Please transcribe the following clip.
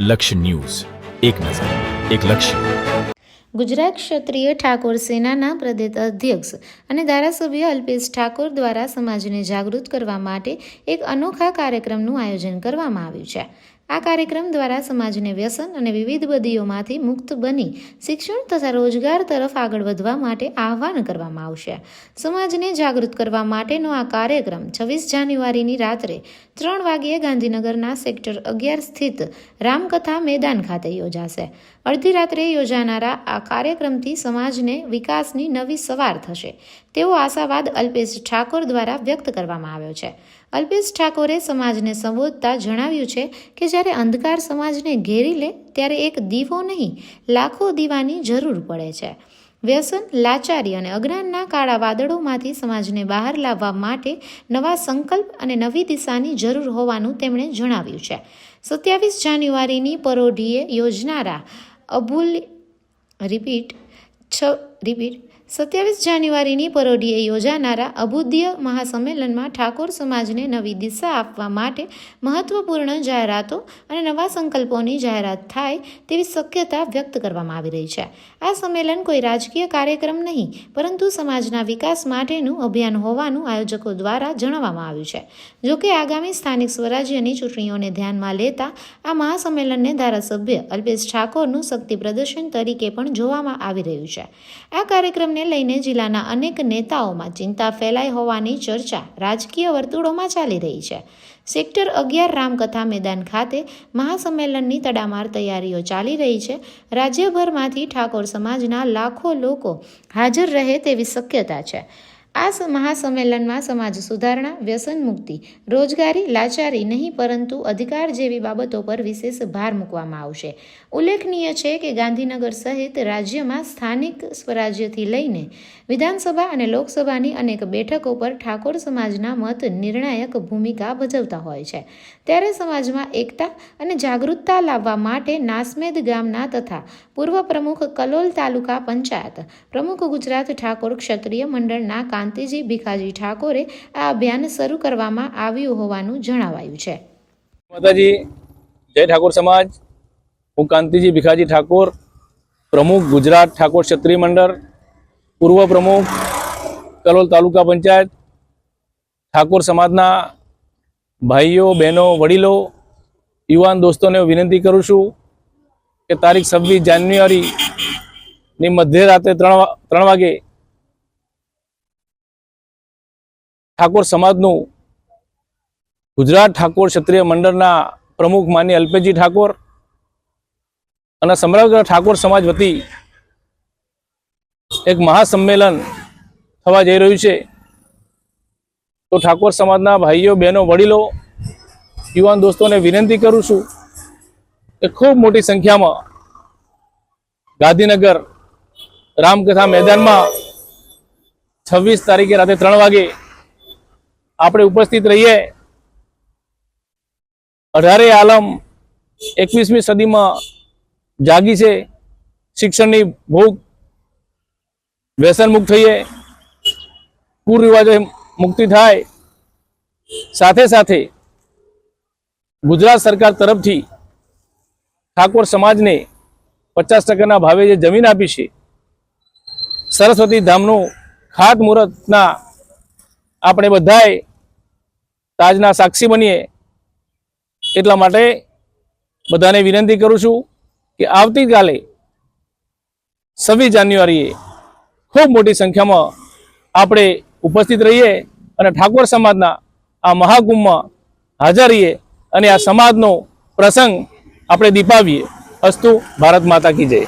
લક્ષ્ય ન્યૂઝ, એક નજર, એક લક્ષ્ય. ગુજરાત ક્ષત્રિય ઠાકોર સેનાના પ્રદેશ અધ્યક્ષ અને ધારાસભ્ય અલ્પેશ ઠાકોર દ્વારા સમાજને જાગૃત કરવા માટે એક અનોખા કાર્યક્રમનું આયોજન કરવામાં આવ્યું છે. આ કાર્યક્રમ દ્વારા સમાજને વ્યસન અને વિવિધ બદીઓમાંથી મુક્ત બની શિક્ષણ તથા રોજગાર તરફ આગળ વધવા માટે આહ્વાન કરવામાં આવશે. સમાજને જાગૃત કરવા માટેનો આ કાર્યક્રમ 26 જાન્યુઆરીની રાત્રે 3 વાગ્યે ગાંધીનગરના સેક્ટર 11 સ્થિત રામકથા મેદાન ખાતે યોજાશે. અડધી રાત્રે યોજાનારા આ કાર્યક્રમથી સમાજને વિકાસની નવી સવાર થશે તેવો આશાવાદ અલ્પેશ ઠાકોર દ્વારા વ્યક્ત કરવામાં આવ્યો છે. અલ્પેશ ઠાકોરે સમાજને સંબોધતા જણાવ્યું છે કે જ્યારે અંધકાર સમાજને ઘેરી લે ત્યારે એક દીવો નહીં, લાખો દીવાની જરૂર પડે છે. વ્યસન, લાચારી અને અજ્ઞાનના કાળા વાદળોમાંથી સમાજને બહાર લાવવા માટે નવા સંકલ્પ અને નવી દિશાની જરૂર હોવાનું તેમણે જણાવ્યું છે. 27 જાન્યુઆરીની પરોઢીએ યોજનારા 27 જાન્યુઆરીની પરોઢીએ યોજાનારા અભુદ્ય મહાસંમેલનમાં ઠાકોર સમાજને નવી દિશા આપવા માટે મહત્વપૂર્ણ જાહેરાતો અને નવા સંકલ્પોની જાહેરાત થાય તેવી શક્યતા વ્યક્ત કરવામાં આવી રહી છે. આ સંમેલન કોઈ રાજકીય કાર્યક્રમ નહીં પરંતુ સમાજના વિકાસ માટેનું અભિયાન હોવાનું આયોજકો દ્વારા જણાવવામાં આવ્યું છે. જોકે આગામી સ્થાનિક સ્વરાજ્યની ચૂંટણીઓને ધ્યાનમાં લેતા આ મહાસંમેલનને ધારાસભ્ય અલ્પેશ ઠાકોરનું શક્તિ પ્રદર્શન તરીકે પણ જોવામાં આવી રહ્યું છે. આ કાર્યક્રમને લઈને જિલ્લાના અનેક નેતાઓમાં ચિંતા ફેલાઈ હોવાની ચર્ચા રાજકીય વર્તુળોમાં ચાલી રહી છે. સેક્ટર 11 રામકથા મેદાન ખાતે મહાસંમેલનની તડામાર તૈયારીઓ ચાલી રહી છે. રાજ્યભરમાંથી ઠાકોર સમાજના લાખો લોકો હાજર રહે તેવી શક્યતા છે. આ મહાસંમેલનમાં સમાજ સુધારણા, વ્યસન મુક્તિ, રોજગારી, લાચારી નહીં પરંતુ અધિકાર જેવી બાબતો પર વિશેષ ભાર મૂકવામાં આવશે. ઉલ્લેખનીય છે કે ગાંધીનગર સહિત રાજ્યમાં સ્થાનિક સ્વરાજ્યથી લઈને વિધાનસભા અને લોકસભાની અનેક બેઠકો પર ઠાકોર સમાજના મત નિર્ણાયક ભૂમિકા ભજવતા હોય છે. ત્યારે સમાજમાં એકતા અને જાગૃતતા લાવવા માટે નાસમેદ ગામના તથા પૂર્વ પ્રમુખ કલોલ તાલુકા પંચાયત પ્રમુખ ગુજરાત ઠાકોર ક્ષત્રિય મંડળના કાંતિજી ભીખાજી ઠાકોરે આ અભિયાન શરૂ કરવામાં આવ્યું હોવાનું જણાવાયું છે. માતાજી, જય ઠાકોર સમાજ. હું કાંતિજી ભીખાજી ઠાકોર, પ્રમુખ ગુજરાત ઠાકોર ક્ષત્રિય મંડળ, પૂર્વ પ્રમુખ કલોલ તાલુકા પંચાયત. ઠાકોર સમાજના ભાઈઓ, બહેનો, વડીલો, યુવાન દોસ્તોને વિનંતી કરું છું કે તારીખ 26 જાન્યુઆરીની મધ્યરાત્રે 3 વાગે ઠાકોર સમાજનું ગુજરાત ઠાકોર ક્ષત્રિય મંડળના પ્રમુખ માનીય અલ્પેશજી ઠાકોર અને સમગ્ર ઠાકોર સમાજ વતી એક મહાસંમેલન થવા જઈ રહ્યું છે. તો ઠાકોર સમાજના ભાઈઓ, બહેનો, વડીલો, યુવાન દોસ્તોને વિનંતી કરું છું કે ખૂબ મોટી સંખ્યામાં ગાંધીનગર રામકથા મેદાનમાં 26 તારીખે રાત્રે 3 વાગે આપણે ઉપસ્થિત રહીએ. 18 આલમ 21મી સદીમાં જાગી છે. શિક્ષણની ભૂખ, વ્યસન મુક્ત થઈએ, કુરિવાજો મુક્તિ થાય. સાથે સાથે ગુજરાત સરકાર તરફથી ઠાકોર સમાજને 50% ભાવે જે જમીન આપી છે, સરસ્વતી ધામનું ખાતમુહૂર્તના આપણે બધાએ તાજના સાક્ષી બનીએ. એટલા માટે બધાને વિનંતી કરું છું કે આવતીકાલે 26 જાન્યુઆરીએ ખૂબ મોટી સંખ્યામાં આપણે ઉપસ્થિત રહીએ અને ઠાકોર સમાજના આ મહાકુંભમાં હાજર રહીએ અને આ સમાજનો પ્રસંગ આપણે દીપાવીએ. અસ્તુ. ભારત માતા કી જય.